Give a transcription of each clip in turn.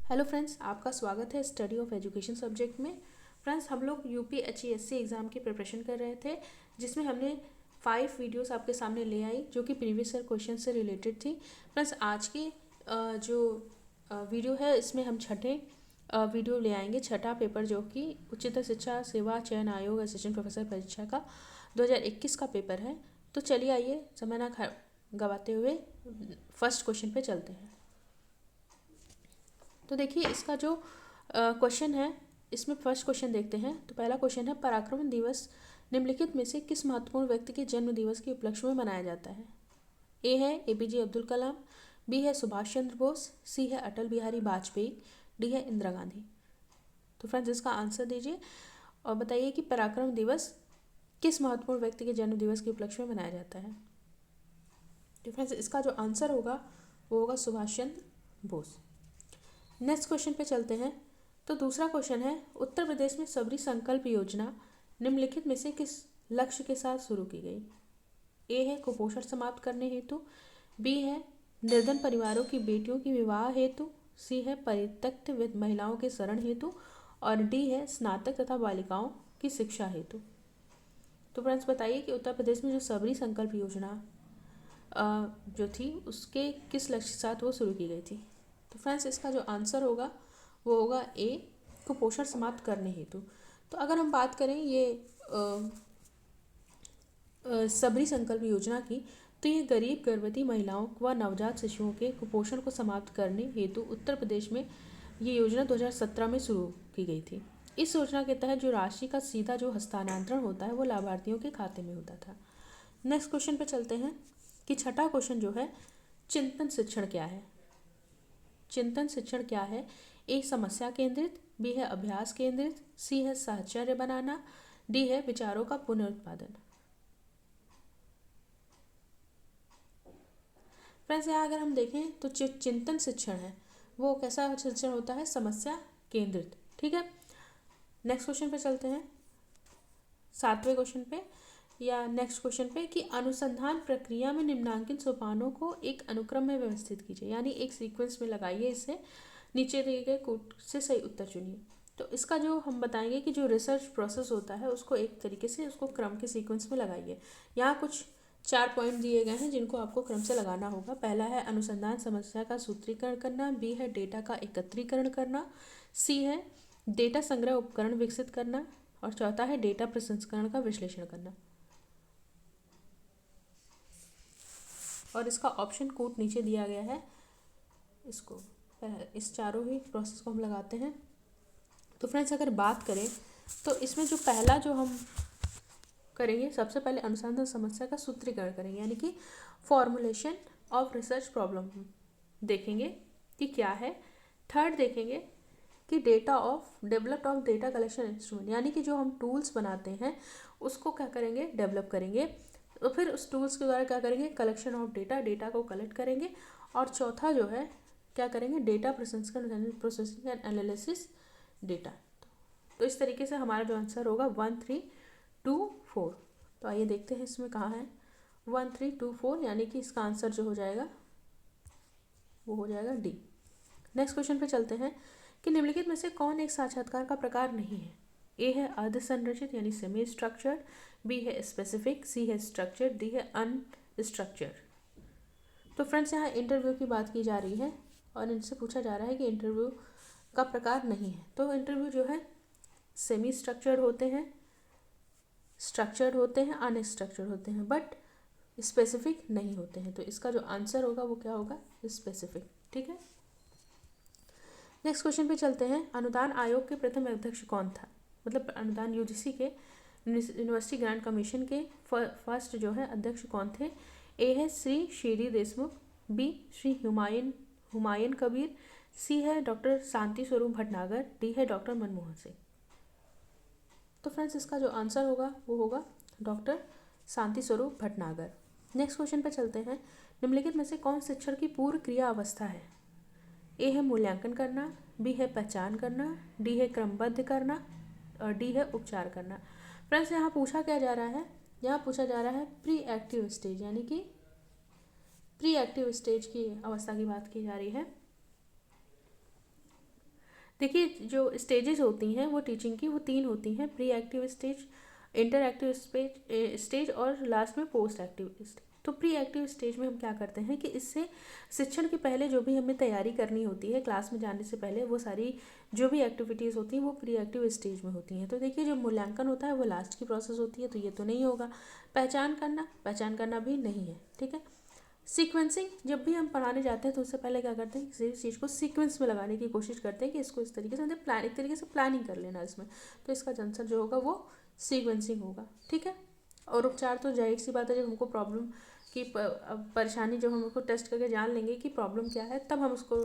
Hello friends, आपका स्वागत है स्टडी ऑफ एजुकेशन सब्जेक्ट में। फ्रेंड्स, हम लोग यूपीएचईएससी एग्ज़ाम की प्रिपरेशन कर रहे थे, जिसमें हमने 5 वीडियोस आपके सामने ले आई जो कि प्रीवियस ईयर क्वेश्चन से रिलेटेड थी। फ्रेंड्स, आज की जो वीडियो है इसमें हम छठे वीडियो ले आएंगे, छठा पेपर जो कि उच्चतर शिक्षा सेवा चयन आयोग असिस्टेंट प्रोफेसर परीक्षा का 2021 का पेपर है। तो चलिए आइए समय ना गवाते हुए फर्स्ट क्वेश्चन पे चलते हैं। तो देखिए इसका जो क्वेश्चन है, इसमें फर्स्ट क्वेश्चन देखते हैं। तो पहला क्वेश्चन है, पराक्रम दिवस निम्नलिखित में से किस महत्वपूर्ण व्यक्ति के जन्म दिवस के उपलक्ष्य में मनाया जाता है? ए है एपीजे अब्दुल कलाम, बी है सुभाष चंद्र बोस, सी है अटल बिहारी वाजपेयी, डी है इंदिरा गांधी। तो फ्रेंड्स, इसका आंसर दीजिए और बताइए कि पराक्रम दिवस किस महत्वपूर्ण व्यक्ति के जन्म दिवस के उपलक्ष्य में मनाया जाता है। तो फ्रेंड्स, इसका जो आंसर होगा वो होगा सुभाष चंद्र बोस। नेक्स्ट क्वेश्चन पे चलते हैं। तो दूसरा क्वेश्चन है, उत्तर प्रदेश में सबरी संकल्प योजना निम्नलिखित में से किस लक्ष्य के साथ शुरू की गई? ए है कुपोषण समाप्त करने हेतु, बी है निर्धन परिवारों की बेटियों की विवाह हेतु, सी है परित्यक्त महिलाओं के शरण हेतु और डी है स्नातक तथा बालिकाओं की शिक्षा हेतु। तो फ्रेंड्स, बताइए कि उत्तर प्रदेश में जो सबरी संकल्प योजना जो थी उसके किस लक्ष्य के साथ वो शुरू की गई थी? तो फ्रेंड्स, इसका जो आंसर होगा वो होगा ए, कुपोषण समाप्त करने हेतु। तो अगर हम बात करें ये सबरी संकल्प योजना की, तो ये गरीब गर्भवती महिलाओं व नवजात शिशुओं के कुपोषण को समाप्त करने हेतु उत्तर प्रदेश में ये योजना 2017 में शुरू की गई थी। इस योजना के तहत जो राशि का सीधा जो हस्तांतरण होता है वो लाभार्थियों के खाते में होता था। नेक्स्ट क्वेश्चन पे चलते हैं कि छठा क्वेश्चन जो है, चिंतन शिक्षण क्या है? चिंतन शिक्षण क्या है? ए समस्या केंद्रित, बी है अभ्यास केंद्रित, सी है साहचर्य बनाना, डी है विचारों का पुनरुत्पादन। फ्रेंड्स, यहाँ अगर हम देखें तो जो चिंतन शिक्षण है वो कैसा शिक्षण होता है? समस्या केंद्रित। ठीक है, नेक्स्ट क्वेश्चन पे चलते हैं, सातवें क्वेश्चन पे या नेक्स्ट क्वेश्चन पे कि अनुसंधान प्रक्रिया में निम्नांकित सोपानों को एक अनुक्रम में व्यवस्थित कीजिए, यानी एक सीक्वेंस में लगाइए इसे, नीचे दिए गए कोड से सही उत्तर चुनिए। तो इसका जो हम बताएंगे कि जो रिसर्च प्रोसेस होता है उसको एक तरीके से उसको क्रम के सीक्वेंस में लगाइए। यहाँ कुछ 4 पॉइंट दिए गए हैं जिनको आपको क्रम से लगाना होगा। पहला है अनुसंधान समस्या का सूत्रीकरण करना, बी है डेटा का एकत्रीकरण करना, सी है डेटा संग्रह उपकरण विकसित करना और चौथा है डेटा प्रसंस्करण का विश्लेषण करना। और इसका ऑप्शन कोड नीचे दिया गया है, इसको इस चारों ही प्रोसेस को हम लगाते हैं। तो फ्रेंड्स, अगर बात करें तो इसमें जो पहला जो हम करेंगे, सबसे पहले अनुसंधान समस्या का सूत्रीकरण करेंगे, यानी कि फॉर्मुलेशन ऑफ रिसर्च प्रॉब्लम देखेंगे कि क्या है। थर्ड देखेंगे कि data of developed of data collection instrument, यानी कि जो हम टूल्स बनाते हैं उसको क्या करेंगे? डेवलप करेंगे। तो फिर उस टूल्स के द्वारा क्या करेंगे? कलेक्शन ऑफ डेटा, डेटा को कलेक्ट करेंगे। और चौथा जो है क्या करेंगे? डेटा प्रसंस्करण, प्रोसेसिंग एंड एनालिसिस डेटा। तो इस तरीके से हमारा जो आंसर होगा 1 3 2 4। तो आइए देखते हैं इसमें कहाँ है 1 3 2 4, यानी कि इसका आंसर जो हो जाएगा वो हो जाएगा डी। नेक्स्ट क्वेश्चन पे चलते हैं कि निम्नलिखित में से कौन एक साक्षात्कार का प्रकार नहीं है? ए है अर्ध संरचित यानी सेमी स्ट्रक्चर्ड, बी है स्पेसिफिक, सी है स्ट्रक्चर्ड, डी है अनस्ट्रक्चर्ड। तो फ्रेंड्स, यहाँ इंटरव्यू की बात की जा रही है और इनसे पूछा जा रहा है कि इंटरव्यू का प्रकार नहीं है। तो इंटरव्यू जो है सेमी स्ट्रक्चर्ड होते हैं, स्ट्रक्चर्ड होते हैं, अनस्ट्रक्चर्ड होते हैं, बट स्पेसिफिक नहीं होते हैं। तो इसका जो आंसर होगा वो क्या होगा? स्पेसिफिक। ठीक है, नेक्स्ट क्वेश्चन पे चलते हैं। अनुदान आयोग के प्रथम अध्यक्ष कौन था? मतलब अनुदान यूजीसी के यूनिवर्सिटी ग्रांट कमीशन के फर्स्ट जो है अध्यक्ष कौन थे? ए है श्री शीरी देशमुख, बी श्री हुमायूं कबीर, सी है डॉक्टर शांति स्वरूप भटनागर, डी है डॉक्टर मनमोहन सिंह। तो फ्रेंड्स, इसका जो आंसर होगा वो होगा doctor Shanti Swarup Bhatnagar. Next question पे चलते हैं। निम्नलिखित में से कौन शिक्षण की पूर्व क्रिया अवस्था है? ए है मूल्यांकन करना, बी है पहचान करना, डी है क्रमबद्ध करना और डी है उपचार करना। फ्रेंड्स, यहाँ पूछा क्या जा रहा है? यहाँ पूछा जा रहा है प्री एक्टिव स्टेज, यानी कि प्री एक्टिव स्टेज की अवस्था की बात की जा रही है। देखिए जो स्टेजेस होती हैं वो टीचिंग की वो 3 होती हैं, pre active stage, inter active stage और लास्ट में पोस्ट एक्टिव स्टेज। तो प्री एक्टिव स्टेज में हम क्या करते हैं कि इससे शिक्षण के पहले जो भी हमें तैयारी करनी होती है क्लास में जाने से पहले, वो सारी जो भी एक्टिविटीज़ होती हैं वो प्री एक्टिव स्टेज में होती हैं। तो देखिए जो मूल्यांकन होता है वो लास्ट की प्रोसेस होती है, तो ये तो नहीं होगा। पहचान करना भी नहीं है, ठीक है। सीक्वेंसिंग, जब भी हम पढ़ाने जाते हैं तो उससे पहले क्या करते हैं, किसी चीज़ को सीक्वेंस में लगाने की कोशिश करते हैं कि इसको इस तरीके से मतलब एक तरीके से प्लानिंग कर लेना इसमें। तो इसका आंसर जो होगा वो सीक्वेंसिंग होगा, ठीक है। और उपचार तो जाहिर सी बात है, जब हमको प्रॉब्लम की परेशानी जब हम उसको टेस्ट करके जान लेंगे कि प्रॉब्लम क्या है, तब हम उसको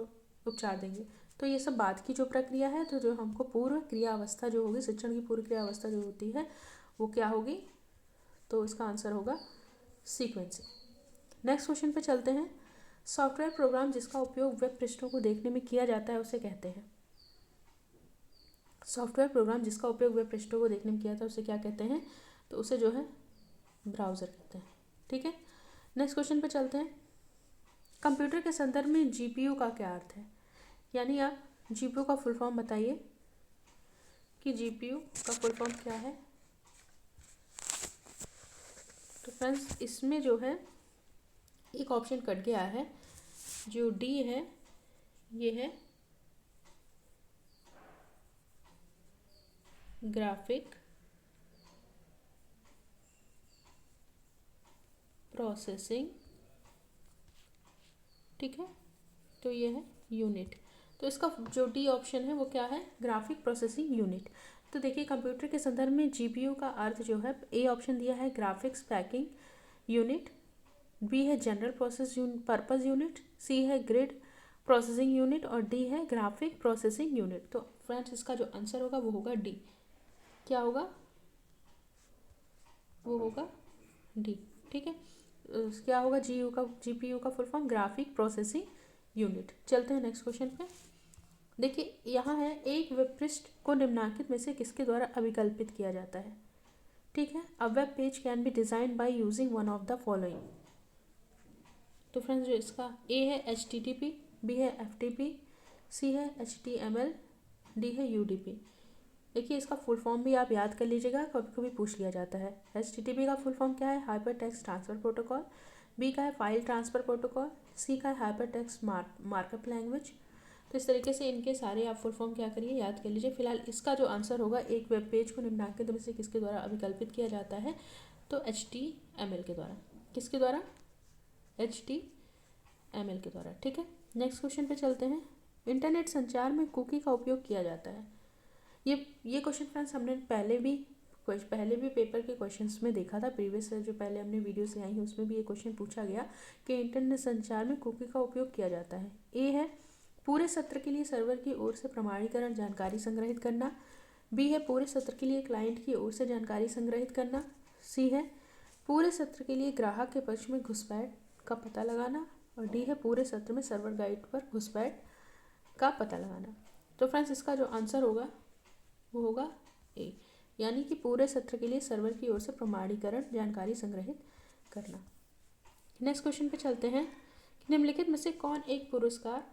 उपचार देंगे। तो ये सब बाद की जो प्रक्रिया है, तो जो हमको पूर्व क्रिया अवस्था जो होगी, शिक्षण की पूर्व क्रिया अवस्था जो होती है वो क्या होगी, तो इसका आंसर होगा सीक्वेंसिंग। नेक्स्ट क्वेश्चन पे चलते हैं। सॉफ्टवेयर प्रोग्राम जिसका उपयोग वेब पृष्ठों को देखने में किया जाता है उसे कहते हैं। सॉफ्टवेयर प्रोग्राम जिसका उपयोग वेब पृष्ठों को देखने में किया जाता है उसे क्या कहते हैं, तो उसे जो है ब्राउज़र कहते हैं, ठीक है। नेक्स्ट क्वेश्चन पे चलते हैं। कंप्यूटर के संदर्भ में जीपीयू का क्या अर्थ है, यानी आप जीपीयू का फुल फॉर्म बताइए कि जीपीयू का फुल फॉर्म क्या है। तो फ्रेंड्स इसमें जो है एक ऑप्शन कट गया है, जो डी है ये है ग्राफिक प्रोसेसिंग, ठीक है। तो ये है यूनिट, तो इसका जो डी ऑप्शन है वो क्या है, ग्राफिक प्रोसेसिंग यूनिट। तो देखिए कंप्यूटर के संदर्भ में जीपीयू का अर्थ जो है, ए ऑप्शन दिया है ग्राफिक्स पैकिंग यूनिट, बी है जनरल प्रोसेस पर्पस यूनिट, सी है ग्रिड प्रोसेसिंग यूनिट और डी है ग्राफिक प्रोसेसिंग यूनिट। तो फ्रेंड्स इसका जो आंसर होगा वो होगा डी। क्या होगा, वो होगा डी, ठीक है। क्या होगा, जीपीयू का full form graphic processing unit. चलते हैं नेक्स्ट क्वेश्चन पे। देखिए यहाँ है, एक वेब पृष्ठ को निम्नलिखित में से किसके द्वारा अभिकल्पित किया जाता है, ठीक है। A web page can be design by using one of the following. तो फ्रेंड्स जो इसका ए है HTTP, बी है FTP, सी है HTML, डी है UDP। देखिए इसका फुल फॉर्म भी आप याद कर लीजिएगा, कभी कभी पूछ लिया जाता है। HTTP का फुल फॉर्म क्या है, हाइपर टेक्स्ट ट्रांसफर प्रोटोकॉल, बी का है फाइल ट्रांसफर प्रोटोकॉल, सी का है हाइपर टेक्स्ट मार्कअप लैंग्वेज। तो इस तरीके से इनके सारे आप फुल फॉर्म क्या करिए, याद कर लीजिए। फिलहाल इसका जो आंसर होगा, एक वेब पेज को निम्नलिखित में से किसके द्वारा अभिकल्पित किया जाता है, तो HTML के द्वारा। किसके द्वारा, HTML के द्वारा, ठीक है। नेक्स्ट क्वेश्चन पे चलते हैं। इंटरनेट संचार में कुकी का उपयोग किया जाता है। ये क्वेश्चन फ्रेंड्स हमने पहले भी पेपर के क्वेश्चंस में देखा था। प्रीवियस जो पहले हमने वीडियो से आई है उसमें भी ये क्वेश्चन पूछा गया कि इंटरनेट संचार में कुकी का उपयोग किया जाता है। ए है पूरे सत्र के लिए सर्वर की ओर से प्रमाणीकरण जानकारी संग्रहित करना, बी है पूरे सत्र के लिए क्लाइंट की ओर से जानकारी संग्रहित करना, सी है पूरे सत्र के लिए ग्राहक के पक्ष में घुसपैठ का पता लगाना और डी है पूरे सत्र में सर्वर गाइड पर घुसपैठ का पता लगाना। तो फ्रेंड्स इसका जो आंसर होगा वो होगा ए, यानी कि पूरे सत्र के लिए सर्वर की ओर से प्रमाणीकरण जानकारी संग्रहित करना। नेक्स्ट क्वेश्चन पे चलते हैं। निम्नलिखित में से कौन एक पुरस्कार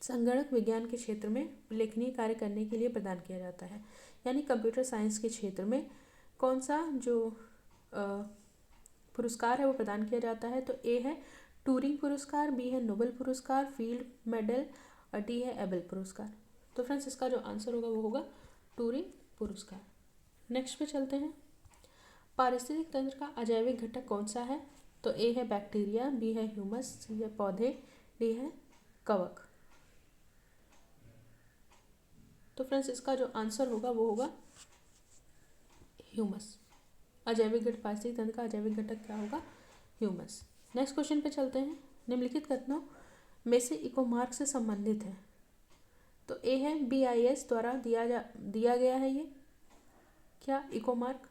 संगणक विज्ञान के क्षेत्र में उल्लेखनीय कार्य करने के लिए प्रदान किया जाता है, यानी कंप्यूटर साइंस के क्षेत्र में कौन सा जो पुरस्कार है वो प्रदान किया जाता है। तो ए है टूरिंग पुरस्कार, बी है नोबेल पुरस्कार, फील्ड मेडल और डी है एबल पुरस्कार। तो फ्रेंड्स इसका जो आंसर होगा वो होगा टूरिंग पुरस्कार। नेक्स्ट पे चलते हैं। पारिस्थितिक तंत्र का अजैविक घटक कौन सा है, तो ए है बैक्टीरिया, बी है ह्यूमस, सी है पौधे, डी है कवक। तो फ्रेंड्स इसका जो आंसर होगा वो होगा ह्यूमस। अजैविक घटक, पारिस्थितिक तंत्र का अजैविक घटक क्या होगा, ह्यूमस। नेक्स्ट क्वेश्चन पे चलते हैं। निम्नलिखित कथनों में से इकोमार्क से संबंधित है। तो ए है BIS द्वारा दिया गया है ये क्या, इकोमार्क।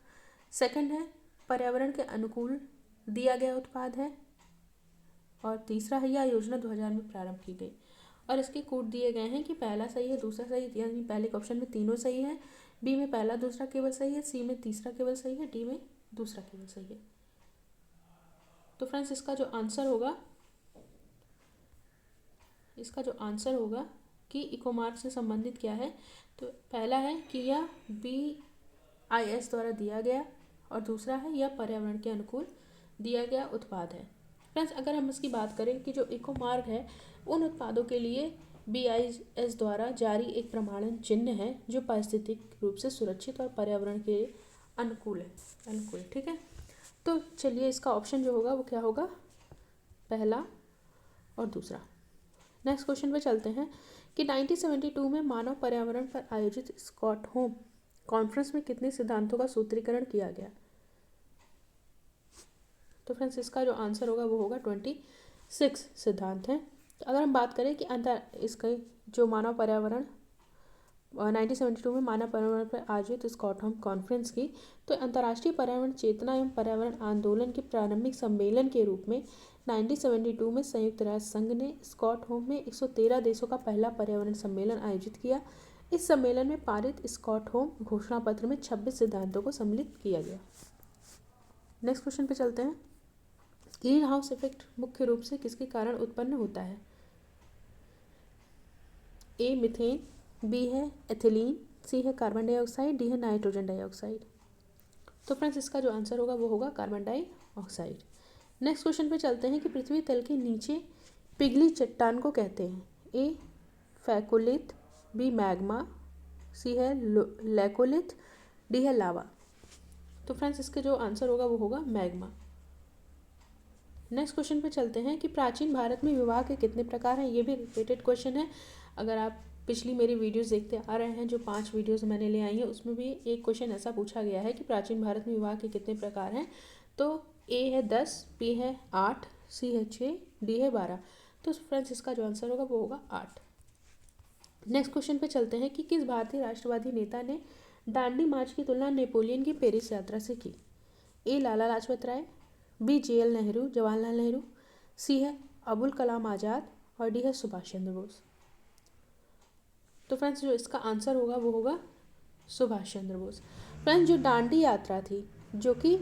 सेकंड है पर्यावरण के अनुकूल दिया गया उत्पाद है और तीसरा है यह योजना 2000 में प्रारंभ की गई। और इसके कोड दिए गए हैं कि पहला सही है, दूसरा सही है, यानी पहले के ऑप्शन में तीनों सही है, बी में पहला दूसरा केवल सही है, सी में तीसरा केवल सही है, डी में दूसरा केवल सही है। तो फ्रेंड्स इसका जो आंसर होगा कि इको मार्क से संबंधित क्या है, तो पहला है कि यह BIS द्वारा दिया गया, और दूसरा है यह पर्यावरण के अनुकूल दिया गया उत्पाद है। फ्रेंड्स, अगर हम इसकी बात करें कि जो इको मार्क है उन उत्पादों के लिए BIS द्वारा जारी एक प्रमाणन चिन्ह है जो पारिस्थितिक रूप से सुरक्षित और पर्यावरण के अनुकूल है। ठीक है, तो चलिए इसका ऑप्शन जो होगा वो क्या होगा, पहला और दूसरा। नेक्स्ट क्वेश्चन पे चलते हैं कि 1972 में मानव पर्यावरण पर आयोजित स्टॉकहोम कॉन्फ्रेंस में कितने सिद्धांतों का सूत्रीकरण किया गया। तो फ्रेंड्स, इसका जो आंसर होगा वो होगा 26 सिद्धांत हैं। तो अगर हम बात करें कि इसका जो मानव पर्यावरण 1972 में मानव पर्यावरण पर आयोजित स्टॉकहोम कॉन्फ्रेंस की, तो अंतर्राष्ट्रीय पर्यावरण चेतना एवं पर्यावरण आंदोलन के प्रारंभिक सम्मेलन के रूप में 1972 में संयुक्त राष्ट्र संघ ने स्टॉकहोम में 113 देशों का पहला पर्यावरण सम्मेलन आयोजित किया। इस सम्मेलन में पारित स्टॉकहोम घोषणा पत्र में 26 सिद्धांतों को सम्मिलित किया गया। नेक्स्ट क्वेश्चन पे चलते हैं। ग्रीन हाउस इफेक्ट मुख्य रूप से किसके कारण उत्पन्न होता है। ए मीथेन, बी है एथिलीन, सी है कार्बन डाइऑक्साइड, डी है नाइट्रोजन डाइऑक्साइड। तो फ्रेंड्स, इसका जो आंसर होगा वो होगा कार्बन डाइऑक्साइड। नेक्स्ट क्वेश्चन पे चलते हैं कि पृथ्वी तल के नीचे पिघली चट्टान को कहते हैं। ए फैकोलिथ, बी मैग्मा, सी है लैकोलिथ, डी है लावा। तो फ्रेंड्स, इसके जो आंसर होगा वो होगा मैग्मा। नेक्स्ट क्वेश्चन पे चलते हैं कि प्राचीन भारत में विवाह के कितने प्रकार हैं। ये भी रिपीटेड क्वेश्चन है। अगर आप पिछली मेरी वीडियोस देखते आ रहे हैं, जो 5 वीडियोस मैंने ले आई हैं, उसमें भी एक क्वेश्चन ऐसा पूछा गया है कि प्राचीन भारत में विवाह के कितने प्रकार हैं। तो ए है 10, बी है 8, सी है 6, डी है 12। तो फ्रेंड्स, इसका जो आंसर होगा वो होगा 8। नेक्स्ट क्वेश्चन पे चलते हैं कि किस भारतीय राष्ट्रवादी नेता ने दांडी मार्च की तुलना नेपोलियन की पेरिस यात्रा से की। ए लाला लाजपत राय, बी JL नेहरू जवाहरलाल नेहरू, सी है अबुल कलाम आज़ाद, और डी है सुभाष चंद्र बोस। तो फ्रेंड्स, जो इसका आंसर होगा वो होगा सुभाष चंद्र बोस। फ्रेंड्स, जो दांडी यात्रा थी, जो कि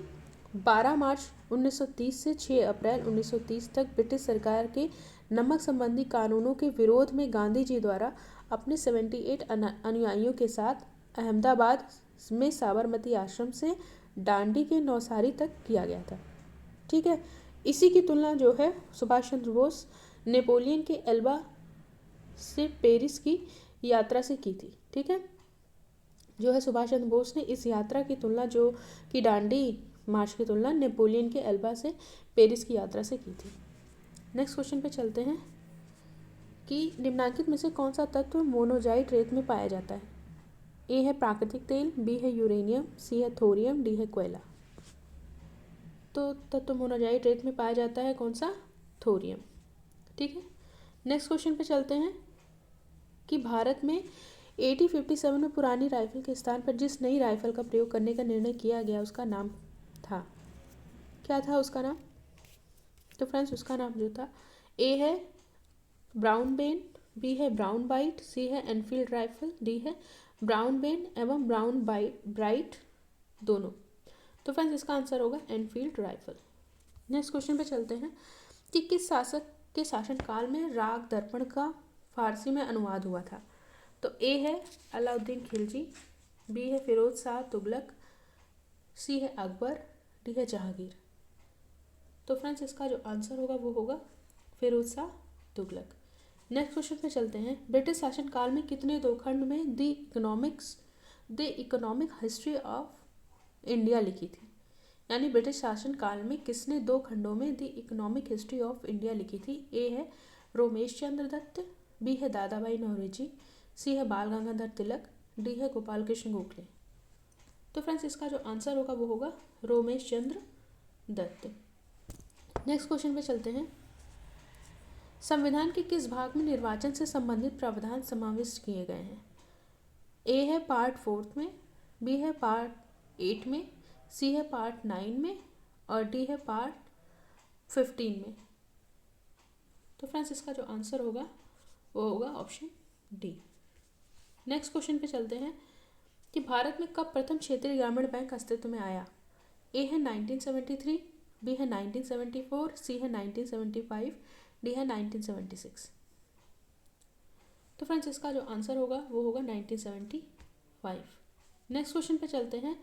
12 मार्च 1930 से 6 अप्रैल 1930 तक ब्रिटिश सरकार के नमक संबंधी कानूनों के विरोध में गांधी जी द्वारा अपने 78 अनुयायियों के साथ अहमदाबाद में साबरमती आश्रम से दांडी के नौसारी तक किया गया था। ठीक है, इसी की तुलना जो है सुभाष चंद्र बोस नेपोलियन के एल्बा से पेरिस की यात्रा से की थी। ठीक है, जो है सुभाष चंद्र बोस ने इस यात्रा की तुलना, जो कि दांडी मार्च की तुलना नेपोलियन के एल्बा से पेरिस की यात्रा से की थी। नेक्स्ट क्वेश्चन पे चलते हैं कि निम्नलिखित में से कौन सा तत्व मोनोजाइट रेत में पाया जाता है। ए है प्राकृतिक तेल, बी है यूरेनियम, सी है थोरियम, डी है कोयला। तो तत्व मोनोजाइट रेत में पाया जाता है कौन सा, थोरियम। ठीक है, नेक्स्ट क्वेश्चन पे चलते हैं कि भारत में 1857 में पुरानी राइफल के स्थान पर जिस नई राइफल का प्रयोग करने का निर्णय किया गया उसका नाम था, क्या था उसका नाम। तो फ्रेंड्स, उसका नाम जो था, ए है ब्राउन बेन, बी है ब्राउन बाइट, सी है एनफील्ड राइफल, डी है ब्राउन बेन एवं ब्राउन ब्राइट दोनों। तो फ्रेंड्स, इसका आंसर होगा एनफील्ड राइफल। नेक्स्ट क्वेश्चन पे चलते हैं कि किस शासक के शासनकाल में राग दर्पण का फारसी में अनुवाद हुआ था। तो ए है अलाउद्दीन खिलजी, बी है फिरोज शाह तुगलक, सी है अकबर, डी है जहांगीर। तो फ्रेंड्स, इसका जो आंसर होगा वो होगा फिरोज शाह तुगलक। नेक्स्ट क्वेश्चन पे चलते हैं। ब्रिटिश शासनकाल में कितने दो खंड में the economic history of India लिखी थी। यानी ब्रिटिश शासनकाल में किसने 2 खंडों में the economic history of India लिखी थी। ए है रोमेश चंद्र दत्त, बी है दादा भाई नौरोजी, सी है बाल गंगाधर तिलक, डी है गोपाल कृष्ण गोखले। तो फ्रेंड्स, इसका जो आंसर होगा वो होगा रोमेश चंद्र दत्त। नेक्स्ट क्वेश्चन पे चलते हैं। संविधान के किस भाग में निर्वाचन से संबंधित प्रावधान समाविष्ट किए गए हैं। ए है पार्ट 4 में, बी है पार्ट 8 में, सी है पार्ट 9 में, और डी है पार्ट 15 में। तो फ्रेंड्स, इसका जो आंसर होगा वो होगा ऑप्शन डी। नेक्स्ट क्वेश्चन पे चलते हैं कि भारत में कब प्रथम क्षेत्रीय ग्रामीण बैंक अस्तित्व में आया। ए है 1973, बी है 1974, सी है 1975, डी है 1976। तो फ्रेंड्स इसका जो आंसर होगा वो होगा 1975। नेक्स्ट क्वेश्चन पे चलते हैं।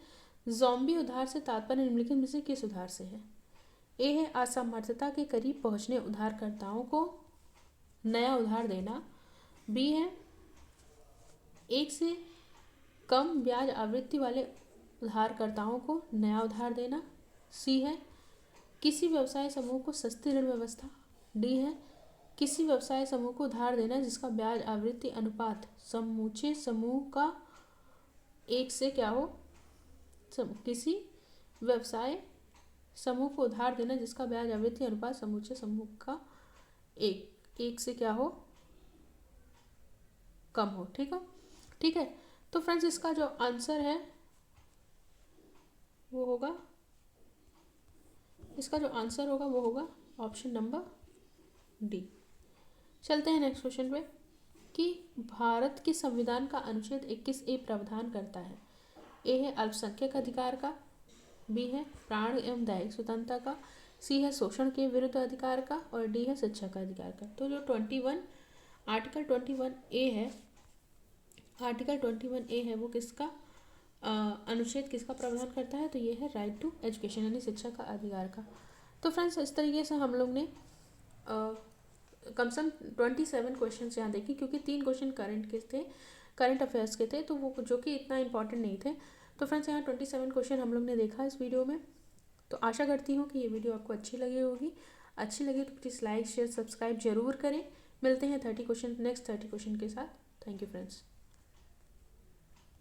ज़ॉम्बी उधार से तात्पर्य निम्नलिखित में से किस उधार से है? ए है असमर्थता के करीब पहुंचने उधारकर्ताओं को नया उधार देना। बी है एक से कम ब्याज आवृत्ति वाले उधारकर्ताओं को नया उधार देना। सी है किसी व्यवसाय समूह को सस्ती ऋण व्यवस्था। डी है किसी व्यवसाय समूह को उधार देना जिसका ब्याज आवृत्ति अनुपात समूचे समूह का एक से क्या हो। किसी व्यवसाय समूह को उधार देना जिसका ब्याज आवृत्ति अनुपात समूचे समूह का एक से क्या हो, कम हो। ठीक है। तो फ्रेंड्स इसका जो आंसर है वो होगा, इसका जो आंसर होगा वो होगा ऑप्शन नंबर डी। चलते हैं नेक्स्ट क्वेश्चन पे कि भारत के संविधान का अनुच्छेद 21A प्रावधान करता है। ए है अल्पसंख्यक अधिकार का। बी है प्राण एवं दैहिक स्वतंत्रता का। सी है शोषण के विरुद्ध अधिकार का। और डी है शिक्षा का अधिकार का। तो जो आर्टिकल 21A है, आर्टिकल 21A है वो किसका अनुच्छेद किसका प्रावधान करता है? तो ये है राइट टू एजुकेशन यानी शिक्षा का अधिकार का। तो फ्रेंड्स इस तरीके से हम लोग ने कम से कम 27 क्वेश्चन यहाँ देखे, क्योंकि 3 क्वेश्चन करंट अफेयर्स के थे, तो वो जो कि इतना इंपॉर्टेंट नहीं थे। तो फ्रेंड्स यहाँ 27 क्वेश्चन हम लोग ने देखा इस वीडियो में। तो आशा करती हूँ कि ये वीडियो आपको अच्छी लगी होगी। अच्छी लगी तो प्लीज़ लाइक शेयर सब्सक्राइब जरूर करें। मिलते हैं 30 क्वेश्चन नेक्स्ट 30 क्वेश्चन के साथ। Thank you friends.